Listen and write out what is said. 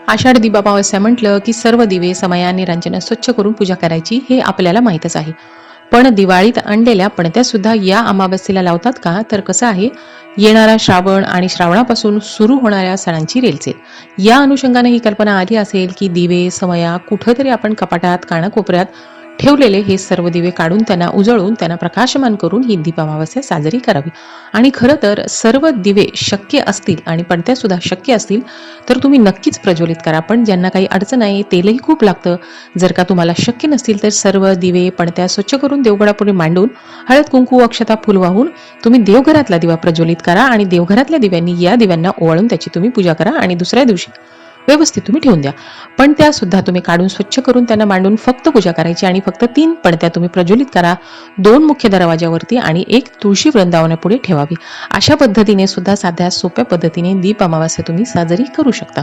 आषाढ दीप अमावस्या म्हटलं की सर्व दिवे समयाने रांजण स्वच्छ करून पूजा करायची हे आपल्याला माहीतच आहे. पण दिवाळीत आणलेल्या पणत्या सुद्धा या अमावस्येला लावतात का? तर कसं आहे, येणारा श्रावण आणि श्रावणापासून सुरू होणाऱ्या सणांची रेलचेल या अनुषंगाने ही कल्पना आली असेल की दिवे समया कुठंतरी आपण कपाटात कानाकोपऱ्यात ठेवलेले हे सर्व दिवे काढून त्यांना उजळून त्यांना प्रकाशमान करून ही दीप अमावस्या साजरी करावी. आणि खरं तर सर्व दिवे शक्य असतील आणि पणत्या सुद्धा शक्य असतील तर तुम्ही नक्कीच प्रज्वलित करा. पण ज्यांना काही अडचण आहे, तेलही खूप लागतं, जर का तुम्हाला शक्य नसतील तर सर्व दिवे पणत्या स्वच्छ करून देवघरापुढे मांडून हळद कुंकू अक्षता फुल वाहून तुम्ही देवघरातला दिवा प्रज्वलित करा आणि देवघरातल्या दिव्यांनी या दिव्यांना ओवाळून त्याची तुम्ही पूजा करा आणि दुसऱ्या दिवशी व्यवस्थित तुम्ही ठेवून द्या. पण त्या सुद्धा तुम्ही काढून स्वच्छ करून त्यांना मांडून फक्त पूजा करायची आणि फक्त 3 पणत्या तुम्ही प्रज्वलित करा. 2 मुख्य दरवाजावरती आणि 1 तुळशी वृंदावनापुढे ठेवावी. अशा पद्धतीने सुद्धा साध्या सोप्या पद्धतीने दीप अमावास्या तुम्ही साजरी करू शकता.